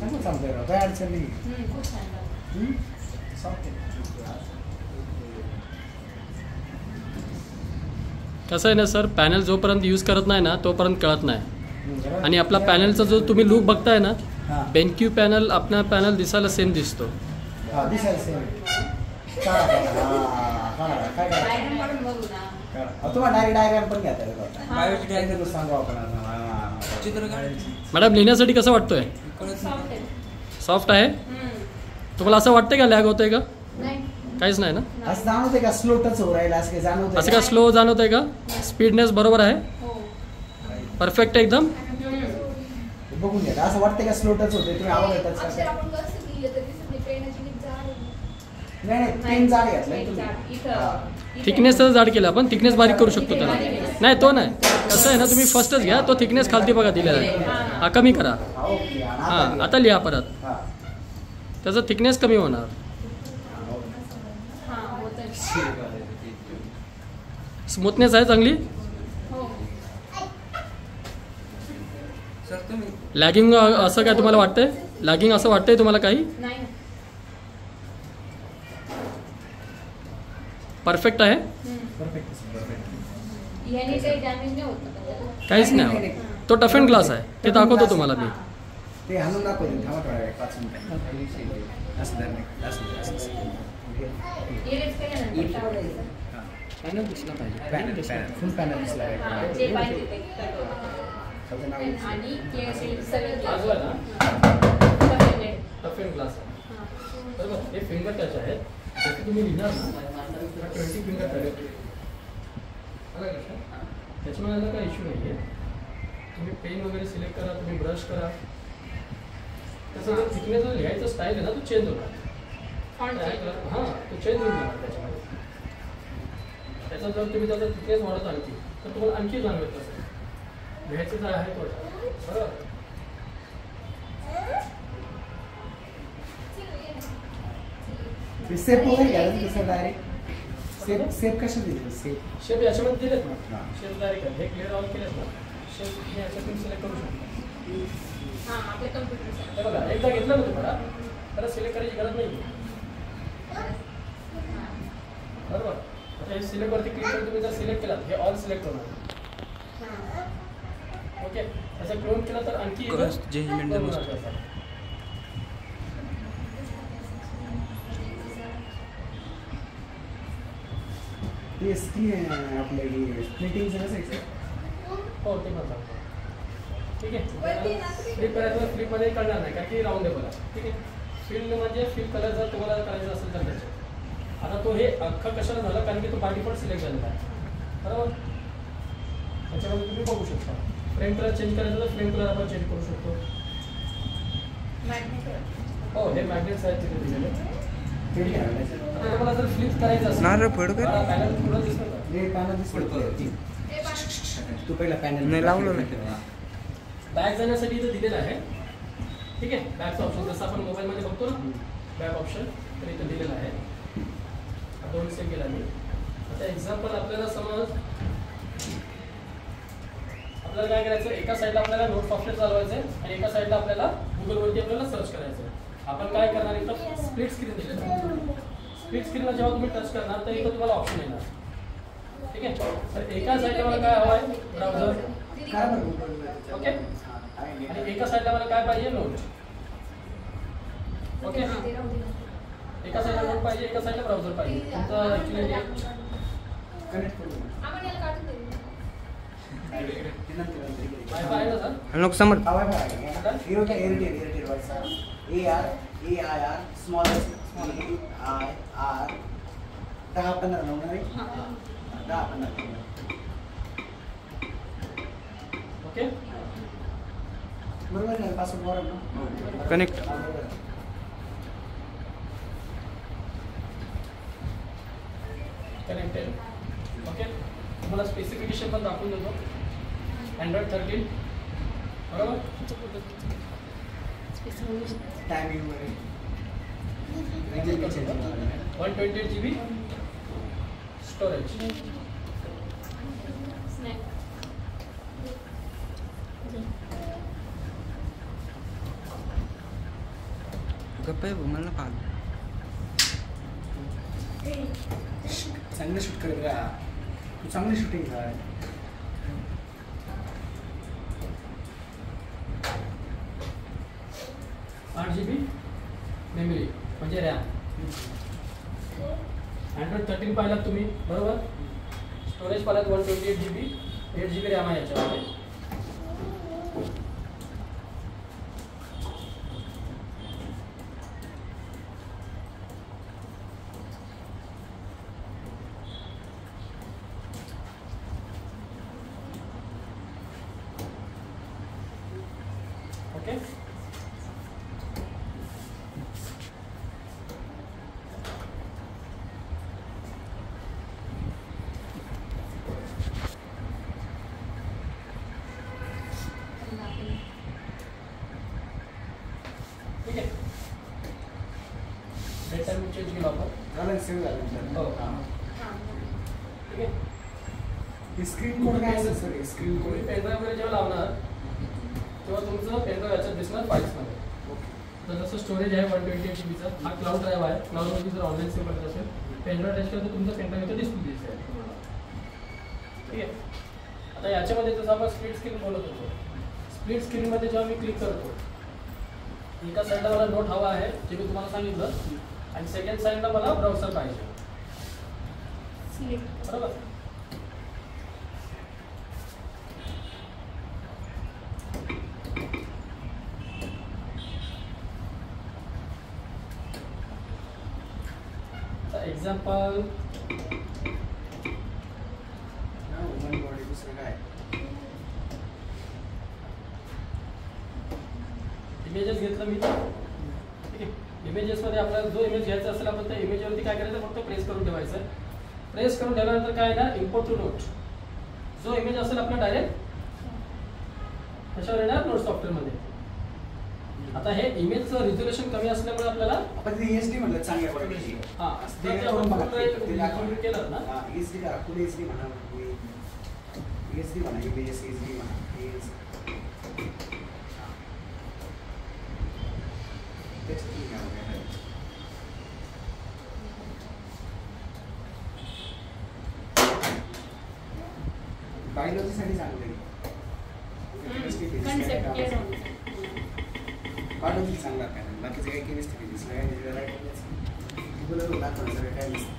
चांगलं चालतंय राव, काही अडचण नाही. खूप छान लागतं. कसं आहे ना सर, पॅनल जोपर्यंत यूज करत नाही ना तोपर्यंत कळत नाही. आणि आपला पॅनलचा जो तुम्ही लुक बघताय ना, बेनक्यू पॅनल आपला पॅनल दिसायला सेम दिसतो. दिसायला सेम. डायग्राम काढून बघू ना. तुम्हाला डायग्राम पण घेता येईल. सांगू आपण चित्र काढायचं. मॅडम लिहिण्यासाठी कसं वाटतोय? सॉफ्ट आहे. सॉफ्ट आहे. तुम्हाला असं वाटतंय का लॅग होतंय का? नाही. काहीच नाही ना. असं जाणवतंय का स्लो टच हो राहिला असं काही जाणवतंय? असं का स्लो जाणवतंय का? स्पीडनेस बरोबर आहे, हो. परफेक्ट आहे एकदम. बघून घ्या. असं वाटतंय का स्लो टच होते? तुम्ही आवाज येतात का? नाही पेन जाड घेतलं. थिकनेस जाड केला आपण, थिकनेस बारीक करू शकतो त्याला. नाही तो नाही, कसं आहे ना, तुम्ही फर्स्टच घ्या. तो थिकनेस खालती बघा दिलेला आहे, हा कमी करा. हां आता लिहा परत, त्याचं थिकनेस कमी होणार. स्मूथनेस आहे चांगली. लॅगिंग असं काय तुम्हाला वाटतंय? लॅगिंग असं वाटतंय तुम्हाला काही? परफेक्ट आहे, काहीच नाही होत. तो टफ अँड ग्लास आहे, ते दाखवतो तुम्हाला मी. ते आणून दाखवतो. थांबा थोडा वेळ, 5 मिनिटं. असं धर नाही, पॅनल दिसला पाहिजे. फुल पॅनल दिसला टफ अँड ग्लास आहे. बरोबर, हे फिंगर टच आहेत. जसं तुम्ही लिहिणार ना 20 फिंगर टच त्याच्यामुळे याला काही इश्यू नाही आहे. तुम्ही पेन वगैरे सिलेक्ट करा, तुम्ही ब्रश करा. तसं जर थिकनेस जो लिहायचा स्टाईल आहे ना तो चेंज होणार. हां तो चेंज होऊन जाणार त्याच्यामध्ये. त्याचा जर तुम्ही त्याचा थिकनेस वाढत आणखी तर तुम्हाला आणखी जाणवत असेल लिहायचं जे आहे तो. बरोबर, सेप वगैरे घ्यायला तसं डायरेक्ट सेप कशा दिले? शेप याच्यामध्ये दिलेत ना, शेप डायरेक्ट हे क्लिअर ऑल केलेत ना, शेप हे याच्यातून सिलेक्ट करू शकता. हे बघा, एकदा घेतलं ना तुम्हाला त्याला सिलेक्ट करायची गरज नाही. बरोबर, आता हे सिलेक्ट वरती क्लिक करून तुम्ही जर सिलेक्ट केला हे ऑल सिलेक्ट होणार. ओके, असं क्लोन केलं तर आणखी ते स्क्रीन आपल्या स्प्लिटिंगचं कसं आहे? हो ते पण सांगतो. ठीक आहे, फ्लिप करायचं फ्लिपमध्ये करणार नाही कारण की राहून दे मला. ठीक आहे, फील्ड म्हणजे फील कलर जर तुम्हाला करायचं असेल तर त्याचे. आता तो हे अख्खं कशाला झालं कारण की तो बाय डिफॉल्ट सिलेक्ट झालेला आहे. बरोबर, त्याच्यामध्ये तुम्ही बघू शकता. फ्रेम कलर चेंज करायचं तर फ्रेम कलर आपण चेंज करू शकतो. हो हे मॅग्नेट्स आहेत तिथे दिलेले. तुम्हाला जर फ्लिप करायचं असेल पॅनल थोडं दिसतं का? हे पॅनल दिसतं. तू पहिला पॅनल नाही लावलं नाही. बॅक जाण्यासाठी इथं दिलेलं आहे. ठीक आहे, बॅकचा ऑप्शन जसं आपण मोबाईलमध्ये बघतो ना बॅक ऑप्शन, तर इथं दिलेलं आहे. दोन सेव केला मी. आता एक्झाम्पल आपल्याला समज आपल्याला काय करायचं, एका साईडला आपल्याला नोट सॉफ्टवेअर चालवायचं आहे आणि एका साईडला आपल्याला गुगलवरती आपल्याला सर्च करायचं आहे. आपण काय करणार, इथं स्प्लिट स्क्रीन दिलेलं आहे. स्प्लिट स्क्रीनला जेव्हा तुम्ही टच करणार तर इथं तुम्हाला ऑप्शन येणार. ठीक आहे, तर एका साईडला मला काय हवं आहे, ब्राउझर. ओके, आणि एका साईडला मला काय पाहिजे, नोट. ओके, एका साईडला नोट पाहिजे, एका साईडला ब्राउझर पाहिजे. तुमचं ॲक्च्युली कनेक्ट करू. वायफाय आहे ना सर? लोक समोर Airtel AR small AR 10-15 number आहे. 10-15. ओके, बरोबर आहे. पासवर्ड बरोबर ना, कनेक्ट. कनेक्टेड. ओके, तुम्हाला स्पेसिफिकेशन पण दाखवून देतो. Android 13 बरोबर. टायमिंग वगैरे 128 GB स्टोरेज. गप्पा आहे मला पाहत चांगलं शूट करेल का तू चांगली शूटिंग कर 8 GB मेमरी म्हणजे रॅम. Android 13 पाहिलात तुम्ही बरोबर. स्टोरेज पाहिलात 128 GB, 8 GB रॅम आहे याच्यामध्ये. ओके. ठीक आहे. डेट टाइम चेंज केला आपण. झालं सेव्ह झालं हो. हां ठीक आहे. हे स्क्रीन कोड काय असेल सर स्क्रीन कोड तुम्ही पेनड्राईव्ह वगैरे जेव्हा लावणार तेव्हा तुमचं पेनड्राईव्ह याच्यात दिसणार फाईल्समध्ये. तर जसं स्टोरेज आहे 128 GBचा, हा क्लाउड ड्राईव्ह आहे. क्लाउडमध्ये जर ऑनलाईन सेव्ह करत असेल पेनड्राईव्ह अटॅच केलं तर तुमचं पेनड्राईव्ह इथं डिस्प्ले दिसेल तुम्हाला. ठीक आहे. आता याच्यामध्ये जसं आपण स्प्लिट स्क्रीन बोलत होतो, स्प्लिट स्क्रीनमध्ये जेव्हा मी क्लिक करतो एका साईडला मला नोट हवा आहे जे मी तुम्हाला सांगितलं आणि सेकंड साईडला मला ब्राउझर पाहिजे बरोबर. एक्झाम्पल वुमन बॉडी दुसरं काय इमेजेस घेतलं मी. ठीक आहे. इमेजेसमध्ये आपल्याला जो इमेज घ्यायचा असेल आपण त्या इमेजवरती काय करायचं फक्त प्रेस करून ठेवायचं. प्रेस करून ठेवल्यानंतर काय येणार इम्पोर्ट टू नोट. जो इमेज असेल आपला डायरेक्ट त्याच्यावर येणार नोट सॉफ्टवेअरमध्ये. आता हे इमेजचं रिझोल्युशन कमी असल्यामुळे आपल्याला आपण ते एसडी म्हणलं चांगल्या क्वालिटीची हां ते ते करून बघा आपण ते दाखवून केलं ना. हां एसडी करा पुढे एसडी म्हणा एसडी म्हणा इमेजेस एसडी म्हणा बायोलॉजीसाठी चांगलं आहे कन्सेप्ट क्लिअर होऊन बायोलॉजी चांगला काय नाही बाकीचं काही केमिस्ट्री फिजिक्स काय राईट गुगलवर दाखवलं सगळं काय नसतं.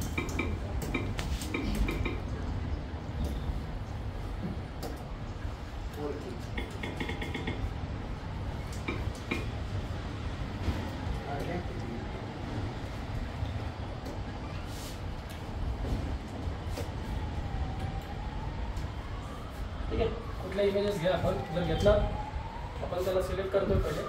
ठीक आहे. कुठल्या इमेजेस घ्या आपण जर घेतला आपण त्याला सिलेक्ट करतो पहिले.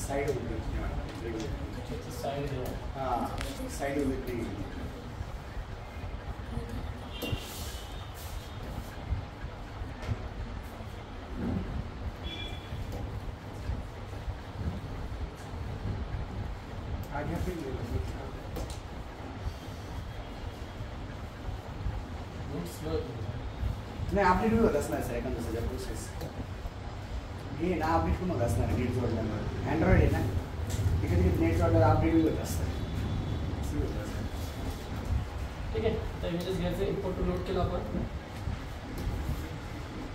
साईड होती साईड हां साईड होती नाही अपडेट होत असणार सर एखादं सध्या प्रोसेस हे ना अपडेट पण होत असणार नेट जोडल्यामुळे अँड्रॉइड आहे ना तिकडे तिकडे नेट जोडल्यावर अपडेट होत असतं. ठीक आहे. आता इमेजेस घ्यायचे इम्पोर्ट टू नोट केलं आपण.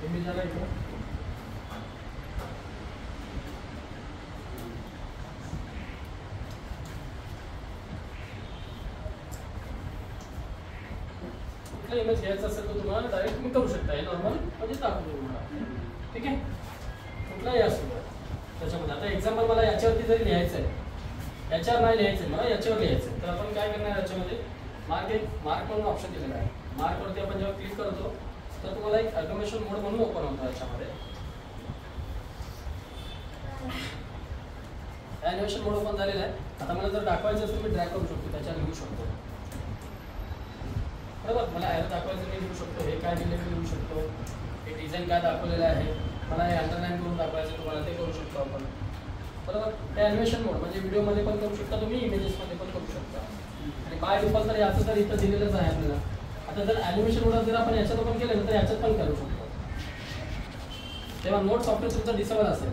इमेज आला इकडं. कुठला इमेज घ्यायचा असेल तर तुम्हाला डायरेक्ट तुम्ही करू शकता. हे नॉर्मल म्हणजे दाखवतो तुम्हाला. ठीक आहे. कुठलाही असतो त्याच्यामध्ये. आता एक्झाम्पल मला याच्यावरती जरी लिहायचं आहे याच्यावर नाही लिहायचं आहे मला याच्यावर लिहायचं आहे तर आपण काय करणार याच्यामध्ये मार्क म्हणून ऑप्शन दिलेला आहे. मार्कवरती आपण जेव्हा क्लिक करतो तर तुम्हाला एक ऑटोमेशन मोड म्हणून ओपन होतो याच्यामध्ये. ॲनिमेशन मोड ओपन झालेला आहे. आता मला जर दाखवायचं असेल मी ड्रॅग करू शकतो त्याच्यावर लिहू शकतो बरोबर. मला ॲरो दाखवायचं मी लिहू शकतो. हे काय दिले मी लिहू शकतो. हे डिझाईन काय दाखवलेलं आहे मला हे अंडरलाईन करून दाखवायचं तुम्हाला ते करू शकतो आपण. बरोबर. ते ॲनिमेशन मोड म्हणजे व्हिडिओमध्ये पण करू शकता तुम्ही, इमेजेसमध्ये पण करू शकता. आणि बाय डिफॉल्ट तर याचं तर इथं दिलेलंच आहे आपल्याला. आता जर ॲनिमेशन मोड जर आपण याच्यात पण केलं तर याच्यात पण करू शकतो. तेव्हा नोट सॉफ्टवेअर तुमचा डिसेबल असेल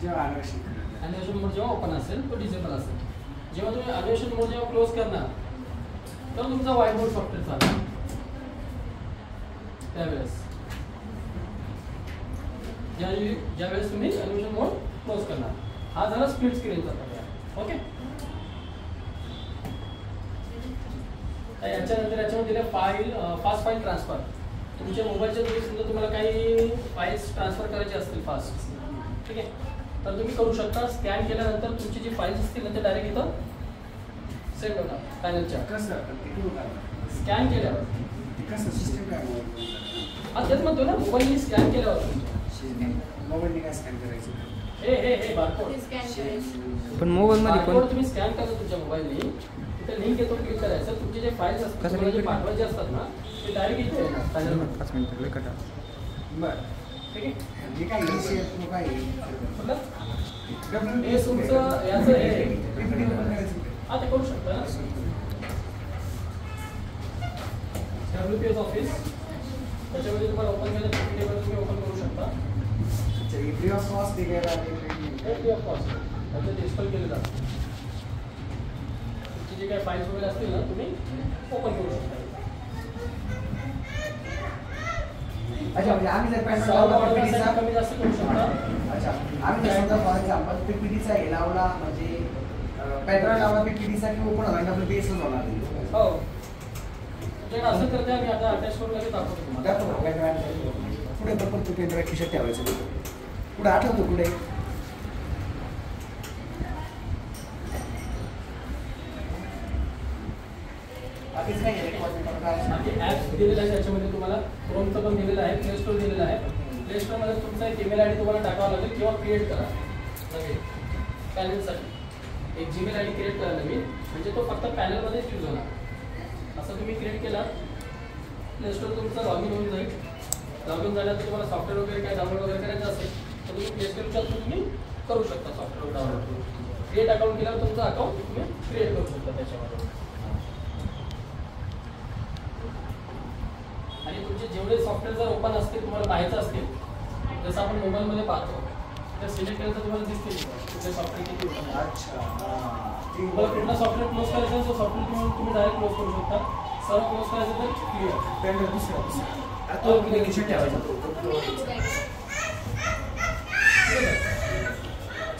जेव्हा ॲनिमेशन मोड जेव्हा ओपन असेल तो डिसेबल असेल. जेव्हा तुम्ही ॲनिमेशन मोड जेव्हा क्लोज करणार तेव्हा तुमचा व्हाईट बोर्ड सॉफ्टवेअर चालेल. त्यावेळेस ज्यावेळेस तुम्ही ॲनिमेशन मोड क्लोज करणार. हा झाला स्प्लिट स्क्रीनचा पर्याय. ओके. याच्यानंतर याच्यामध्ये दिलं फाईल फास्ट फाईल ट्रान्सफर. तुमच्या मोबाईलच्या तुम्ही समजा तुम्हाला काही फाईल्स ट्रान्सफर करायचे असतील फास्ट, ठीक आहे, तर तुम्ही करू शकता. स्कॅन केल्यानंतर तुमची जी फाईल्स असतील ना ते डायरेक्ट इथं सेव्ह होणार पॅनलच्या. स्कॅन केल्यावर सिस्टम काय हा तेच म्हणतो ना, मोबाईलनी स्कॅन केल्यावर मोबाईलने काय स्कॅन करायचं? हे बारकोड स्कॅन करायचं. पण मोबाईलमध्ये बारकोड पण तुम्ही स्कॅन करा तुमच्या मोबाईलनी. तिथे लिंक येतो, क्लिक करायचं. तुमचे जे फाईल्स असतात कसं तुम्हाला जे link पाठवायचे असतात ना ते डायरेक्ट इथे येणार पॅनलवर. 5 मिनिटं लय कटा. बरं. ठीक आहे. हे काय काय हे तुमचं याचं हे हा ते करू शकता ना. WPS ऑफिस त्याच्यामध्ये तुम्हाला ओपन केलं PPT तुम्ही ओपन करू शकता. Free of cost free of cost त्याच्यात इन्स्टॉल केलं जातं. तुमचे जे काही फाईल्स वगैरे असतील ना तुम्ही ओपन करू शकता. अच्छा, म्हणजे आम्ही जर पॅन PPT कमी जास्त करू शकता. अच्छा, आम्ही जर समजा फॉर एक्झाम्पल PPTचा हे लावला म्हणजे पॅटर्न लावला PPTचा की ओपन होणार WPS होणार. हो तुमच्याकडे असं करते आम्ही आता अटॅच करून लगेच दाखवतो तुम्हाला. पुढे पण तू पेन ड्राईव्ह खिशात ठेवायचं. पुढे आठवतो पुढे बाकीच नाही बाकी ॲप्स दिलेलं आहे त्याच्यामध्ये तुम्हाला क्रोमचं पण दिलेलं आहे, प्ले स्टोर दिलेलं आहे. प्ले स्टोरमध्ये तुमचा एक ईमेल आय डी तुम्हाला टाकावा लागेल किंवा क्रिएट करा नवीन पॅनलसाठी. एक जीमेल आय डी क्रिएट करा नवीन, म्हणजे तो फक्त पॅनलमध्येच यूज होणार. असं तुम्ही क्रिएट केला प्ले स्टोर तुमचं लॉग इन होऊन जाईल. लॉग इन झाल्यानंतर तुम्हाला सॉफ्टवेअर वगैरे काय डाउनलोड वगैरे करायचं असेल तर तुम्ही प्ले स्टोरच्या थ्रू तुम्ही करू शकता सॉफ्टवेअर डाउनलोड. क्रिएट अकाउंट केल्यावर तुमचं अकाउंट तुम्ही क्रिएट करू शकता त्याच्यामध्ये. आणि तुमचे जेवढे सॉफ्टवेअर जर ओपन असतील तुम्हाला पाहायचं असतील जसं आपण मोबाईलमध्ये पाहतो तर सिलेक्ट केलं तर तुम्हाला दिसतील कुठले सॉफ्टवेअर किती ओपन आहे. तुम्हाला कुठला सॉफ्टवेअर क्लोज करायचा आहे तो सॉफ्टवेअर तुम्ही डायरेक्ट क्लोज करू शकता. सर्व क्लोज करायचं तर क्लिअर तो खिशात ठेवायचा.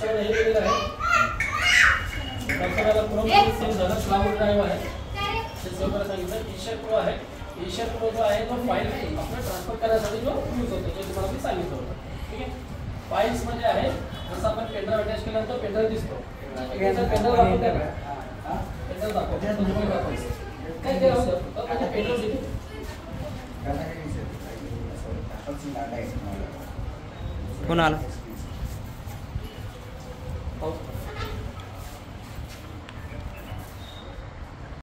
हे दिलेलं आहे. प्रत्येकाला क्रोम सेम झालं. क्लाउड ड्राईव्ह आहे ते सेव्ह करायला सांगितलं. ईशर प्रो आहे. ईशर प्रो जो आहे तो फाईल आपल्याला ट्रान्सफर करण्यासाठी जो यूज होतो जे तुम्हाला मी सांगितलं होतं. ठीक आहे. फाईल्स म्हणजे आहे जसं आपण पेनड्राईव्ह अटॅच केल्यानंतर पेनड्राईव्ह दिसतो. पेनड्राईव्ह दाखवतो पेनड्राईव्ह दाखवतो काय ते राहू शकतो म्हणजे पेनड्राईव्ह दिसतो. कोण आला?